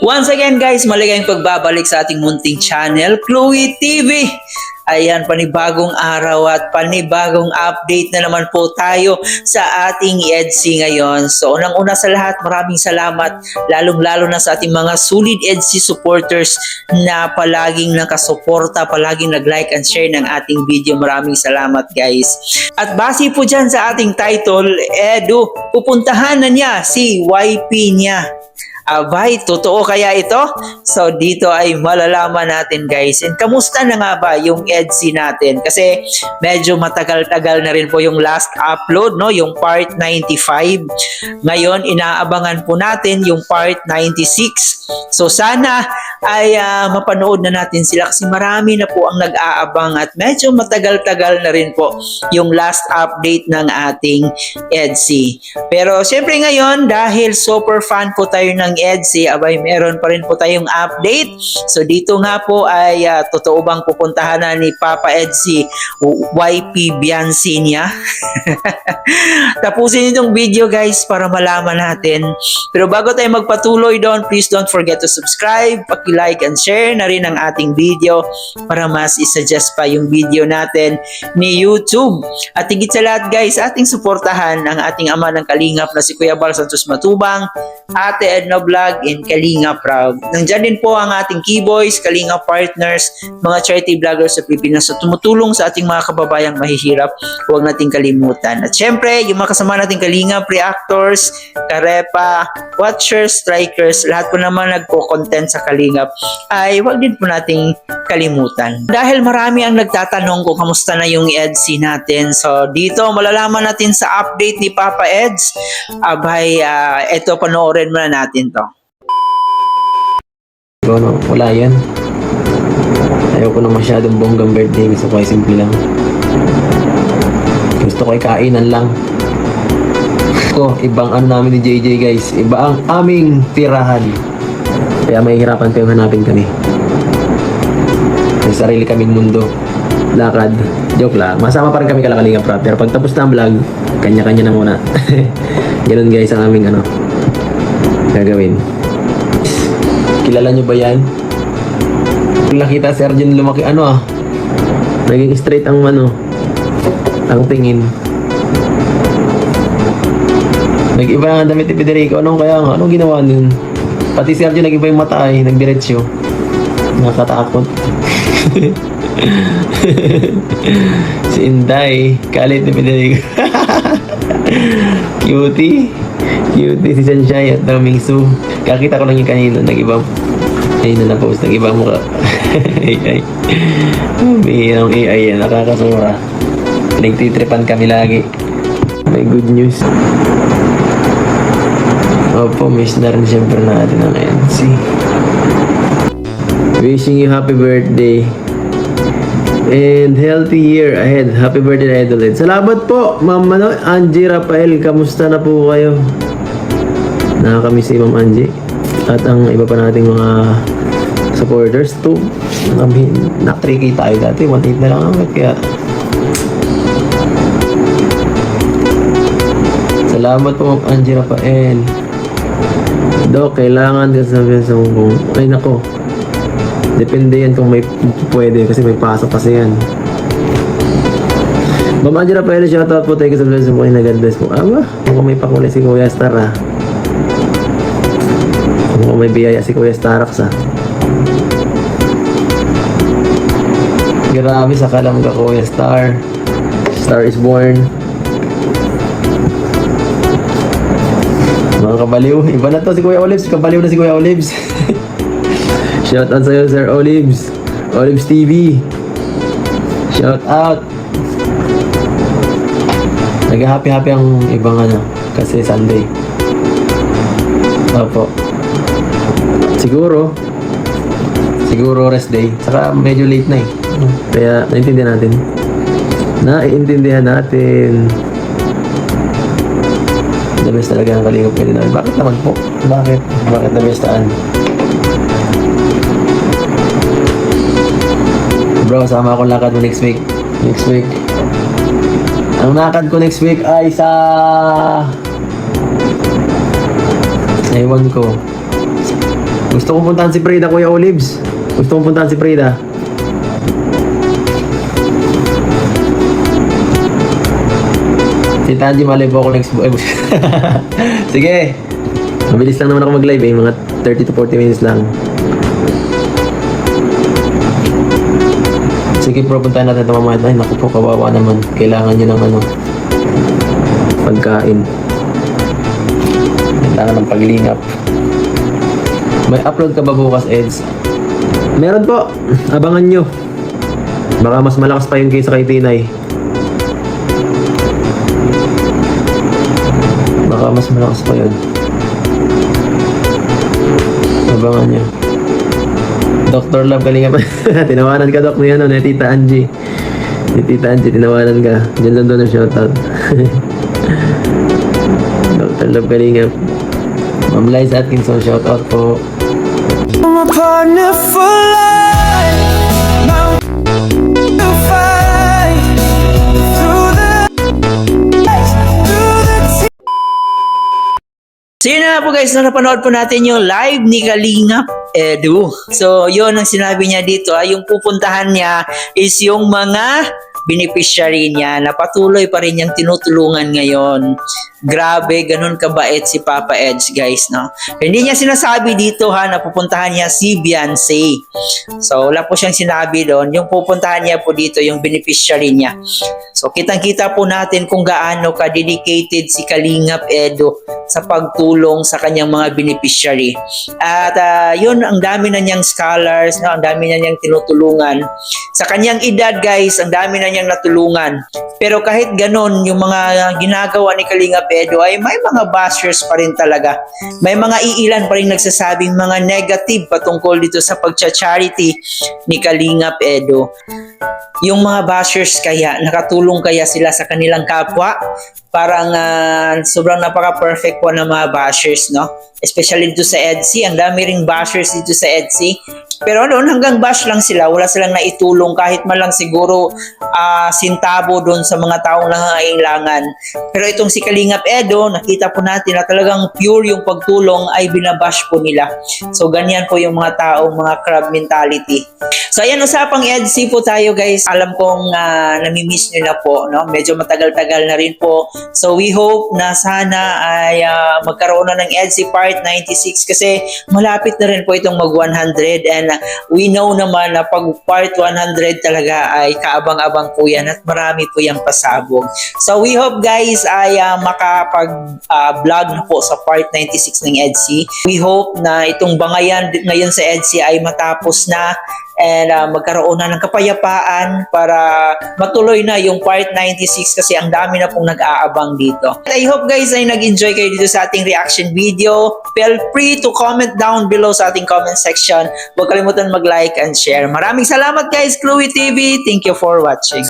Once again guys, maligayang pagbabalik sa ating munting channel, Chloe TV. Ayan, panibagong araw at panibagong update na naman po tayo sa ating EDC ngayon. So unang-una sa lahat, maraming salamat lalong-lalo na sa ating mga solid EDC supporters na palaging nakasuporta, palaging nag-like and share ng ating video. Maraming salamat guys. At base po dyan sa ating title, Edu, pupuntahan na niya si YP niya. Abay, totoo kaya ito? So dito ay malalaman natin guys. And kamusta na nga ba yung EDC natin? Kasi medyo matagal-tagal na rin po yung last upload, no? Yung part 95. Ngayon, inaabangan po natin yung part 96. So sana ay mapanood na natin sila kasi marami na po ang nag-aabang at medyo matagal-tagal na rin po yung last update ng ating EDC. Pero syempre ngayon, dahil super fan po tayo ng EDC, abay meron pa rin po tayong update. So dito nga po ay totoo bang pupuntahan na ni Papa EDC YP Biansi niya? Tapusin itong video guys para malaman natin. Pero bago tayo magpatuloy doon, please don't forget to subscribe, paki-like and share na rin ang ating video para mas isuggest pa yung video natin ni YouTube. At higit sa lahat guys, ating suportahan ang ating ama ng Kalingap na si Kuya Bal Santos Matubang, Ate Edna Vlog in Kalingap Proud. Nandiyan din po ang ating Keyboys, Kalingap Partners, mga charity vloggers sa Pilipinas na tumutulong sa ating mga kababayang mahihirap. Huwag nating kalimutan. At syempre, yung mga kasama nating Kalingap, reactors, karepa, watchers, strikers, lahat po naman nagpo-content sa Kalingap ay huwag din po nating kalimutan. Dahil marami ang nagtatanong kung kamusta na yung EDC natin. So dito malalaman natin sa update ni Papa Eds. Abay, eto panoorin muna natin to. No, wala yan. Ayaw ko na masyadong bonggang birthday. Gusto ko ay simple lang. Gusto ko ay kainan lang. Ibang ano namin ni JJ guys. Iba ang aming tirahan. Kaya mahihirapan kayong hanapin kami. May sarili kaming mundo. Lakad. Joke lang. Masama pa rin kami kalakalinga prop. Pero pag tapos na ang vlog, kanya-kanya na muna. Ganun guys ang aming gagawin. Kilala nyo ba yan? Kung nakita si Arjun lumaki naging straight ang ang tingin. Nag-iba ang damit ni Federico. Anong ginawa nun? Pati si Arjun nag-iba yung mata ay nagdiretsyo. Nakatakot. Si Inday kalit ni Federico. Cutie si Sanshai at Mingsu. Kakita ko lang yung kanino, nag-ibang na post, nag-ibang mukha. AI. Bihirang AI yan, nakakasura. Nagtitripan kami lagi. May good news. Opo, miss na rin siyempre natin ang NC. Wishing you happy birthday and healthy year ahead. Happy birthday, Idol Ed. Salamat po, Ma'am Angie Rafael. Kamusta na po kayo? Nakakamiss si Ma'am Angie at ang iba pa nating mga supporters too. Nak-3K tayo dati, 1.8 na lang agad. Kaya salamat po Ma'am Angie Rafael. Dok, kailangan din sabihin sa kung ay nako, depende yan kung may pwede kasi may pasok kasi yan. Ma'am Angie Rafael, shoutout po tayo sa blessing po. God bless po. Kung may pakulay si Kuya Star kung may biyaya si Kuya Starax Grabe sa kalam ka Kuya Star is born. Mga kabaliw, iba na to si Kuya Olives. Kabaliw na si Kuya Olives. Shout out sa'yo Sir Olives TV. Shout out. Nag-happy ang ibang kasi Sunday. Opo. Siguro rest day. Saka medyo late na Kaya naiintindihan natin. The best talaga ang Kalingap pwede namin. Bakit naman po? Bakit the best Bro, sama akong lakad mo next week. Ang lakad ko next week ay sa ewan ko. Gusto kong puntahan si Frida, Kuya Olives. Gusto kong puntahan si Frida. Si Tanji, malay po ako next buhay. Sige. Mabilis lang naman ako mag-live eh. Mga 30 to 40 minutes lang. Sige bro, puntahan natin ito mamaya. Ay, naku po, kawawa naman. Kailangan nyo ng pagkain. Kailangan ng paglingap. May upload ka ba bukas, Eds? Meron po. Abangan nyo. Baka mas malakas pa yung kaysa kay Tinay. Baka mas malakas pa yun. Abangan nyo. Dr. Love, kalinga pa. Tinawanan ka, Doc, ni Tita Angie. Ni Tita Angie, tinawanan ka. Diyan lang doon ang shoutout. Dr. Love, kalinga. Ma'am Liza Atkinson, shoutout po. I'm a partner for life. Now to fight through the lights, through the So yun na po guys, na napanood po natin yung live ni Kalingap Edu. So yun ang sinabi niya dito, yung pupuntahan niya is yung mga beneficiary niya na patuloy pa rin niyang tinutulungan ngayon. Grabe, ganun kabait si Papa Eds guys, no? Hindi niya sinasabi dito na pupuntahan niya si Beyonce. So wala po siyang sinabi doon. Yung pupuntahan niya po dito, yung beneficiary niya. So kitang-kita po natin kung gaano ka-dedicated si Kalingap Edu sa pagtulong sa kanyang mga beneficiary. At yun, ang dami na niyang scholars, no? Ang dami na niyang tinutulungan. Sa kanyang edad guys, ang dami na niyang natulungan. Pero kahit ganun, yung mga ginagawa ni Kalingap Edu ay may mga bashers pa rin talaga. May mga iilan pa rin nagsasabing mga negative patungkol dito sa pagcha-charity ni Kalingap Edu. Yung mga bashers kaya, nakatulong kaya sila sa kanilang kapwa? Parang sobrang napaka-perfect po ng mga bashers, no? Especially dito sa EDSI. Ang dami ring bashers dito sa EDSI. Pero noon, hanggang bash lang sila. Wala silang naitulong kahit man lang siguro sintabo doon sa mga taong nangangailangan. Pero itong si Kalingap Edu, nakita po natin na talagang pure yung pagtulong ay binabash po nila. So ganyan po yung mga taong mga crab mentality. So ayan, usapang EDSI po tayo guys. Alam kong namimiss nyo na po, no? Medyo matagal-tagal na rin po. So we hope na sana ay magkaroon na ng EDSI Part 96 kasi malapit na rin po itong mag 100 and we know naman na pag Part 100 talaga ay kaabang-abang po yan at marami po yung pasabog. So we hope guys ay makapag-vlog na po sa Part 96 ng EDSI. We hope na itong bangayan ngayon sa EDSI ay matapos na and magkaroon na ng kapayapaan para matuloy na yung Part 96 kasi ang dami na pong nag-aabang dito. I hope guys ay nag-enjoy kayo dito sa ating reaction video. Feel free to comment down below sa ating comment section. Huwag kalimutan mag-like and share. Maraming salamat guys, Chloe TV. Thank you for watching.